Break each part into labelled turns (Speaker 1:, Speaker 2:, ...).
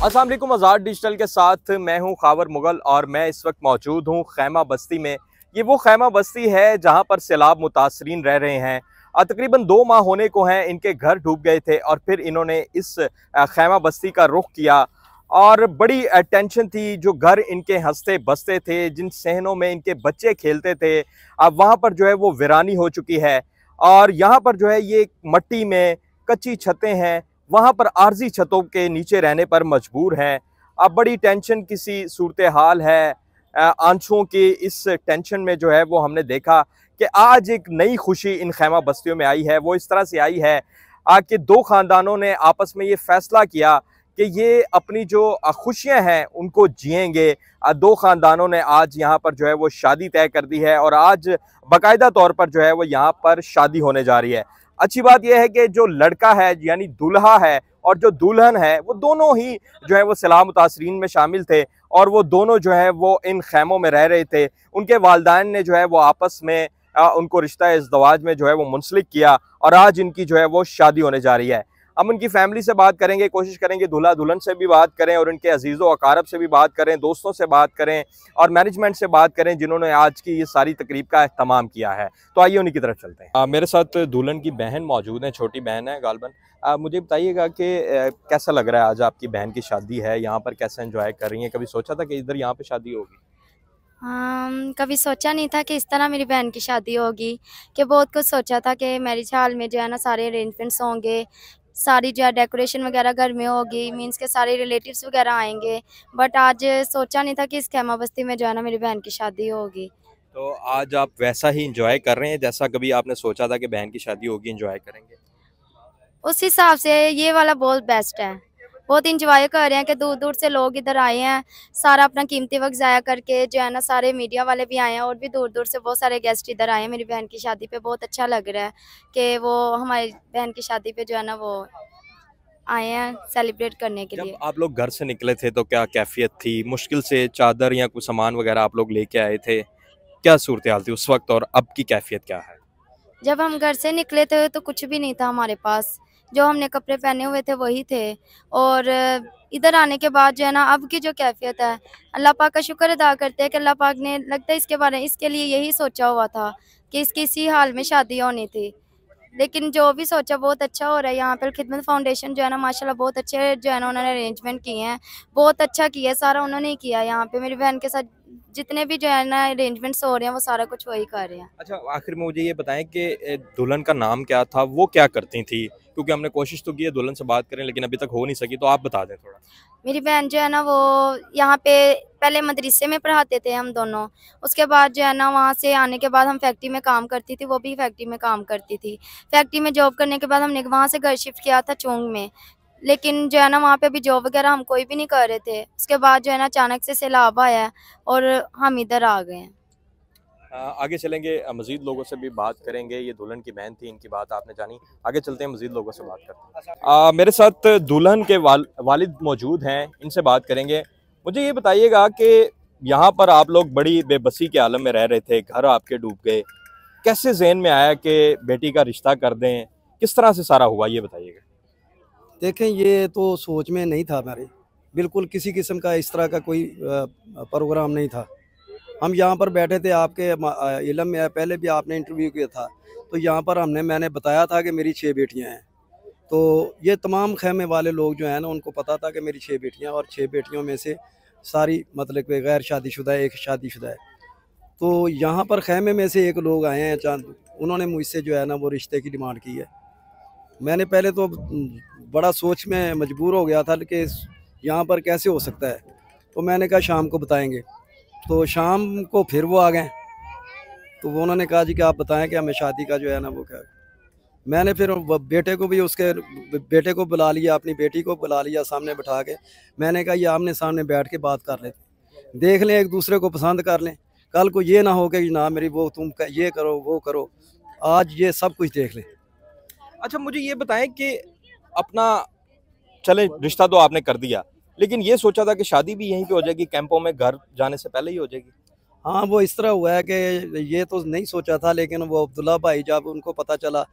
Speaker 1: अस्सलाम वालेकुम। आज़ाद डिजिटल के साथ मैं हूं खावर मुगल और मैं इस वक्त मौजूद हूं खैमा बस्ती में। ये वो खैमा बस्ती है जहां पर सैलाब मुतासरीन रह रहे हैं। तकरीबन 2 माह होने को हैं इनके घर डूब गए थे और फिर इन्होंने इस खैमा बस्ती का रुख किया और बड़ी टेंशन थी। जो घर इनके हंसते बसते थे, जिन सहनों में इनके बच्चे खेलते थे, अब वहाँ पर जो है वो वीरानी हो चुकी है और यहाँ पर जो है ये मट्टी में कच्ची छतें हैं, वहाँ पर आर्जी छतों के नीचे रहने पर मजबूर हैं। अब बड़ी टेंशन की सी सूरत हाल है। आंसुओं की इस टेंशन में जो है वो हमने देखा कि आज एक नई खुशी इन खैमा बस्तियों में आई है। वो इस तरह से आई है कि 2 ख़ानदानों ने आपस में ये फ़ैसला किया कि ये अपनी जो खुशियाँ हैं उनको जिएंगे। 2 ख़ानदानों ने आज यहाँ पर जो है वो शादी तय कर दी है और आज बाकायदा तौर पर जो है वो यहाँ पर शादी होने जा रही है। अच्छी बात यह है कि जो लड़का है यानी दूल्हा है और जो दुल्हन है वो दोनों ही जो है वो सैलाब मुतासरीन में शामिल थे और वो दोनों जो है वो इन खैमों में रह रहे थे। उनके वालिदैन ने जो है वो आपस में उनको रिश्ता इज़्दवाज में जो है वो मुंसलिक किया और आज इनकी जो है वो शादी होने जा रही है। हम उनकी फैमिली से बात करेंगे, कोशिश करेंगे दूल्हा दुल्हन से भी बात करें और उनके अजीज़ व अकारब से भी बात करें, दोस्तों से बात करें और मैनेजमेंट से बात करें जिन्होंने आज की ये सारी तकरीब का एहतमाम किया है। तो आइए उन्हीं की तरफ चलते हैं। मेरे साथ दुल्हन की बहन मौजूद है, छोटी बहन है गालबन। मुझे बताइएगा कि कैसा लग रहा है आज आपकी बहन की शादी है, यहाँ पर कैसे एंजॉय कर रही हैं? कभी सोचा था कि इधर यहाँ पे शादी होगी?
Speaker 2: कभी सोचा नहीं था कि इस तरह मेरी बहन की शादी होगी, कि बहुत कुछ सोचा था कि मैरिज हॉल में जो है ना सारे अरेंजमेंट्स होंगे, सारी जो है डेकोरेशन वगैरह घर में होगी, मीन्स के सारे रिलेटिव्स वगैरह आएंगे। बट आज सोचा नहीं था कि इस खैमा बस्ती में जो है ना मेरी बहन की शादी होगी।
Speaker 1: तो आज आप वैसा ही इंजॉय कर रहे हैं जैसा कभी आपने सोचा था कि बहन की शादी होगी, इंजॉय करेंगे?
Speaker 2: उस हिसाब से ये वाला बहुत बेस्ट है। बहुत इंजॉय कर रहे हैं कि दूर दूर से लोग इधर आए हैं, सारा अपना कीमती वक्त ज़ाया करके जो है ना, सारे मीडिया वाले भी आए हैं और भी दूर दूर से बहुत सारे गेस्ट इधर आए हैं मेरी बहन की शादी पे। बहुत अच्छा लग रहा है कि वो हमारी बहन की शादी पे जो है ना वो आए हैं सेलिब्रेट करने के
Speaker 1: जब
Speaker 2: लिए।
Speaker 1: आप लोग घर से निकले थे तो क्या कैफियत थी? मुश्किल से चादर या कुछ सामान वगैरह आप लोग लेके आए थे? क्या सूरत हाल थी उस वक्त और अब की कैफियत क्या है?
Speaker 2: जब हम घर से निकले थे तो कुछ भी नहीं था हमारे पास, जो हमने कपड़े पहने हुए थे वही थे। और इधर आने के बाद जो है ना अब की जो कैफियत है, अल्लाह पाक का शुक्र अदा करते हैं कि अल्लाह पाक ने लगता है इसके लिए यही सोचा हुआ था कि इसकी इसी हाल में शादी होनी थी। लेकिन जो भी सोचा बहुत अच्छा हो रहा है। यहाँ पर खिदमत फाउंडेशन जो है ना माशाल्लाह बहुत अच्छे जो है ना उन्होंने अरेंजमेंट किए हैं, बहुत अच्छा किया है, सारा उन्होंने ही किया है। यहाँ पे मेरी बहन के साथ जितने भी जो है ना अरेंजमेंट्स हो रहे हैं वो सारा कुछ वही कर रहे हैं।
Speaker 1: अच्छा, आखिर में मुझे ये बताएं कि दुल्हन का नाम क्या था, वो क्या करती थी? क्योंकि हमने कोशिश तो की है दुल्हन से बात करें लेकिन अभी तक हो नहीं सकी, तो आप बता दें थोड़ा।
Speaker 2: मेरी बहन जो है ना वो यहाँ पे पहले मदरसे में पढ़ाते थे हम दोनों। उसके बाद जो है ना वहाँ से आने के बाद हम फैक्ट्री में काम करती थी, वो भी फैक्ट्री में काम करती थी। फैक्ट्री में जॉब करने के बाद हमने वहाँ से घर शिफ्ट किया था चोंग में। लेकिन जो है ना वहाँ पे अभी जॉब वगैरह हम कोई भी नहीं कर रहे थे। उसके बाद जो है ना अचानक से सैलाब आया है और हम इधर आ गए हैं।
Speaker 1: आगे चलेंगे, मज़ीद लोगों से भी बात करेंगे। ये दुल्हन की बहन थी, इनकी बात आपने जानी। आगे चलते हैं, मज़ीद लोगों से बात करते हैं। मेरे साथ दुल्हन के वालिद मौजूद हैं, इनसे बात करेंगे। मुझे ये बताइएगा कि यहाँ पर आप लोग बड़ी बेबसी के आलम में रह रहे थे, घर आपके डूब गए, कैसे जहन में आया कि बेटी का रिश्ता कर दें? किस तरह से सारा हुआ, ये बताइएगा।
Speaker 3: देखें, ये तो सोच में नहीं था हमारे, बिल्कुल किसी किस्म का इस तरह का कोई प्रोग्राम नहीं था। हम यहाँ पर बैठे थे, आपके इल्म में है, पहले भी आपने इंटरव्यू किया था, तो यहाँ पर मैंने बताया था कि मेरी 6 बेटियाँ हैं। तो ये तमाम खैमे वाले लोग जो हैं ना, उनको पता था कि मेरी 6 बेटियाँ, और 6 बेटियों में से सारी मतलब कि गैर शादीशुदा है, एक शादीशुदा है। तो यहाँ पर खैमे में से एक लोग आए हैं चांद, उन्होंने मुझसे जो है ना वो रिश्ते की डिमांड की है। मैंने पहले तो बड़ा सोच में मजबूर हो गया था कि यहाँ पर कैसे हो सकता है, तो मैंने कहा शाम को बताएंगे। तो शाम को फिर वो आ गए, तो वो उन्होंने कहा जी कि आप बताएं कि हमें शादी का जो है ना वो क्या। मैंने फिर बेटे को भी, उसके बेटे को बुला लिया, अपनी बेटी को बुला लिया सामने बिठा के। मैंने कहा ये आमने सामने बैठ के बात कर लेते, देख लें, एक दूसरे को पसंद कर लें, कल को ये ना हो कि ना मेरी वो तुम ये करो वो करो, आज ये सब कुछ देख लें।
Speaker 1: अच्छा, मुझे ये बताएं कि अपना चले रिश्ता तो आपने कर दिया, लेकिन ये सोचा था कि शादी भी यहीं पे हो जाएगी, कैंपों में घर जाने से पहले ही हो जाएगी?
Speaker 3: हाँ, वो इस तरह हुआ है कि ये तो नहीं सोचा था, लेकिन वो अब्दुल्ला भाई जब उनको पता चला,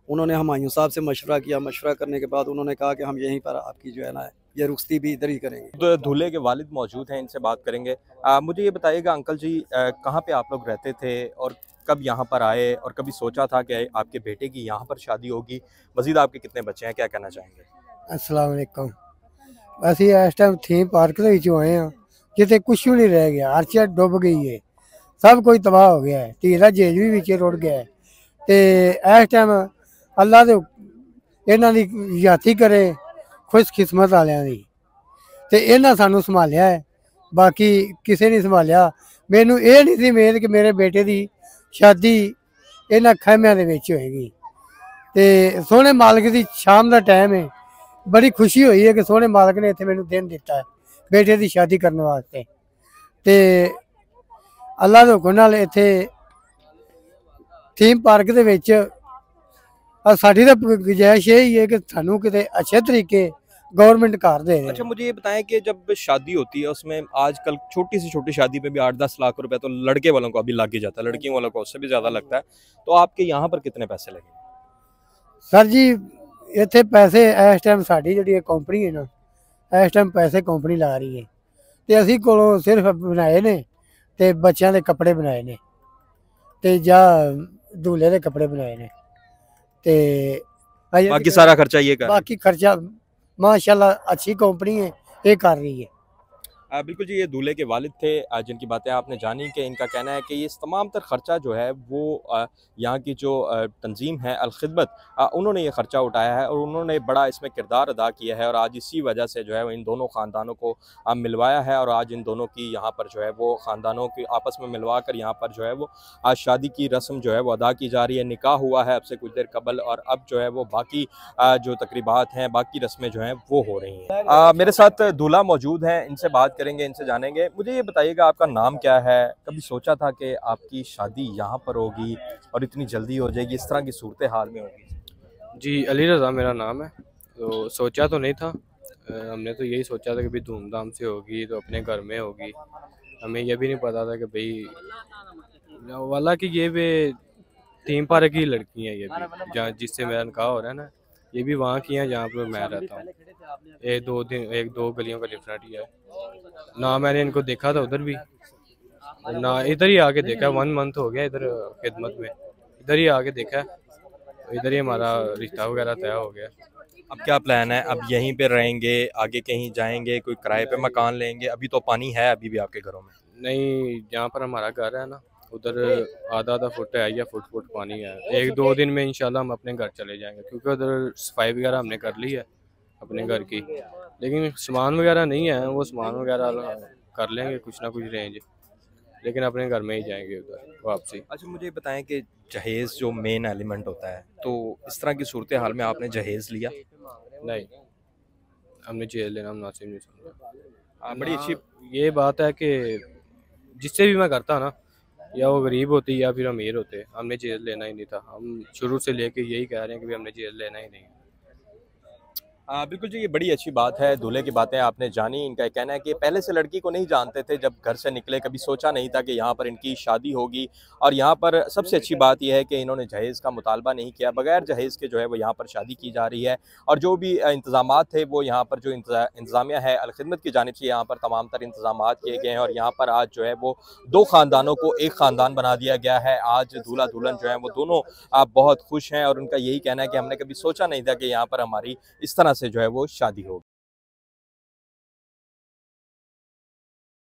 Speaker 3: उन्होंने हुमायूं साहब से मशवरा किया। मशवरा करने के बाद उन्होंने कहा कि हम यहीं पर आपकी जो है ना ये रुखसती भी इधर ही करेंगे।
Speaker 1: तो दूल्हे के वालिद मौजूद हैं, इनसे बात करेंगे। मुझे ये बताइएगा अंकल जी, कहाँ पे आप लोग रहते थे और कब यहाँ पर आए, और कभी सोचा था कि आपके बेटे की यहाँ पर शादी होगी? मजीद आपके कितने बच्चे हैं, क्या कहना चाहेंगे?
Speaker 4: अस्सलाम वालेकुम। ਅਸੀਂ ਇਸ ਟਾਈਮ ਥੀਮ ਪਾਰਕ ਦੇ ਵਿੱਚੋਂ ਆਏ ਹਾਂ, ਜਿੱਥੇ ਕੁਛ ਵੀ ਨਹੀਂ ਰਹਿ ਗਿਆ, ਹਰ ਚੀਜ਼ ਡੁੱਬ ਗਈ ਹੈ, ਸਭ ਕੁਝ ਤਬਾਹ ਹੋ ਗਿਆ ਹੈ, ਧੀ ਦਾ ਜੇਜ ਵੀ ਵਿੱਚ ਰੁੜ ਗਿਆ ਹੈ। ਤੇ ਇਸ ਟਾਈਮ ਅੱਲਾ ਦੇ ਇਹਨਾਂ ਦੀ ਯਾਤੀ ਕਰੇ, ਖੁਸ਼ਕਿਸਮਤ ਵਾਲਿਆਂ ਦੀ, ਤੇ ਇਹਨਾਂ ਸਾਨੂੰ ਸੰਭਾਲਿਆ ਹੈ, ਬਾਕੀ ਕਿਸੇ ਨਹੀਂ ਸੰਭਾਲਿਆ। ਮੈਨੂੰ ਇਹ ਨਹੀਂ ਸੀ ਉਮੀਦ ਕਿ ਮੇਰੇ ਬੇਟੇ ਦੀ ਸ਼ਾਦੀ ਇਹਨਾਂ ਖੈਮਿਆਂ ਦੇ ਵਿੱਚ ਹੋਏਗੀ। ਤੇ ਸੋਹਣੇ ਮਾਲਕ ਦੀ ਸ਼ਾਮ ਦਾ ਟਾਈਮ ਹੈ, बड़ी खुशी हुई है कि सोहने मालक ने इत्थे मैनूं दिन दिता है बेटे की शादी करने वास्ते। ते अल्लाह दे हुक्म नाल इत्थे थीम पार्क दे विच साडी तां गुजारिश यही है कि सानूं किते अच्छे तरीके गवर्नमेंट घर दे।
Speaker 1: अच्छा, मुझे ये बताएं कि जब शादी होती है उसमें आजकल छोटी से छोटी शादी पे भी 8-10 लाख रुपए तो लड़के वालों को अभी लग ही जाता है, लड़कियों वालों को उससे भी ज़्यादा लगता है। तो आपके यहाँ पर कितने पैसे लगे?
Speaker 4: सर जी इत्थे पैसे इस टाइम साडी जिहड़ी कंपनी है ना, इस टाइम पैसे कंपनी ला रही है, ते असीं कोलों सिर्फ बनाए ने ते बच्चों के कपड़े बनाए ने ते जा दूल्हे के कपड़े बनाए ने, ते
Speaker 1: बाकी सारा खर्चा ये कर?
Speaker 4: बाकी खर्चा माशाल्लाह अच्छी कंपनी है, ये कर रही है।
Speaker 1: बिल्कुल जी, ये दूल्हे के वालिद थे जिनकी बातें आपने जानी कि इनका कहना है कि ये तमाम तर ख़र्चा जो है वो यहाँ की जो तंजीम है अल-खिदमत, उन्होंने ये ख़र्चा उठाया है और उन्होंने बड़ा इसमें किरदार अदा किया है। और आज इसी वजह से जो है वो इन दोनों ख़ानदानों को मिलवाया है और आज इन दोनों की यहाँ पर जो है वो ख़ानदानों की आपस में मिलवा कर यहाँ पर जो है वो आज शादी की रस्म जो है वो अदा की जा रही है। निकाह हुआ है अब से कुछ देर कबल और अब जो है वो बाकी जो तकरीबात हैं, बाकी रस्में जो हैं वो हो रही हैं। मेरे साथ दूल्हा मौजूद हैं, इनसे बात करेंगे, इनसे जानेंगे। मुझे ये बताइएगा आपका नाम क्या है? कभी सोचा था कि आपकी शादी यहाँ पर होगी और इतनी जल्दी हो जाएगी, इस तरह की सूरत हाल में होगी?
Speaker 5: जी, अली रज़ा मेरा नाम है। तो सोचा तो नहीं था, हमने तो यही सोचा था कि भाई धूमधाम से होगी तो अपने घर में होगी। हमें यह भी नहीं पता था कि भाई वाला कि ये भी थीम पार्क की लड़की हैं, ये भी जहाँ जिससे मेरा निकाह हो रहा है ना, ये भी वहाँ की हैं जहाँ पर मैं रहता हूँ। एक दो गलियों का डिफरेंट ही है ना। मैंने इनको देखा था उधर भी ना, इधर ही आके देखा। 1 मंथ हो गया इधर खिदमत में, इधर ही आके देखा, इधर ही हमारा रिश्ता वगैरह तय हो गया।
Speaker 1: अब क्या प्लान है? अब यहीं पे रहेंगे, आगे कहीं जाएंगे, कोई किराए पे मकान लेंगे? अभी तो पानी है अभी भी आपके घरों में?
Speaker 5: नहीं, जहाँ पर हमारा घर है ना उधर आधा फुट है या फुट पानी है। 1-2 दिन में इंशाल्लाह हम अपने घर चले जाएंगे, क्योंकि उधर सफाई वगैरह हमने कर ली है अपने घर की, लेकिन सामान वगैरह नहीं है, वो सामान वगैरह कर लेंगे कुछ ना कुछ रेंज, लेकिन अपने घर में ही जाएंगे उधर वापसी।
Speaker 1: अच्छा, मुझे बताएं कि जहेज़ जो मेन एलिमेंट होता है, तो इस तरह की सूरत हाल में आपने जहेज़ लिया?
Speaker 5: नहीं, हमने जेल लेना मुनासिब नहीं समझा।
Speaker 1: बड़ी अच्छी
Speaker 5: ये बात है कि जिससे भी मैं करता ना, या वो गरीब होती या फिर अमीर होते, हमने जेल लेना ही नहीं था। हम शुरू से लेके यही कह रहे हैं कि भाई हमने जेल लेना ही नहीं।
Speaker 1: बिल्कुल जी, ये बड़ी अच्छी बात है। दूल्हे की बातें आपने जानी। इनका कहना है कि पहले से लड़की को नहीं जानते थे, जब घर से निकले कभी सोचा नहीं था कि यहाँ पर इनकी शादी होगी। और यहाँ पर सबसे अच्छी बात यह है कि इन्होंने जहेज़ का मुतालबा नहीं किया, बगैर जहेज़ के जो है वो यहाँ पर शादी की जा रही है। और जो भी इंतज़ामात थे वो यहाँ पर जो इंतज़ामिया है अल-खिदमत की जानिब से यहाँ पर तमाम तर इंतज़ामात किए गए हैं। और यहाँ पर आज जो है वो 2 ख़ानदानों को एक ख़ानदान बना दिया गया है। आज दूल्हा दुल्हन जो है वो दोनों बहुत खुश हैं और उनका यही कहना है कि हमने कभी सोचा नहीं था कि यहाँ पर हमारी इस तरह से जो है वो शादी होगी।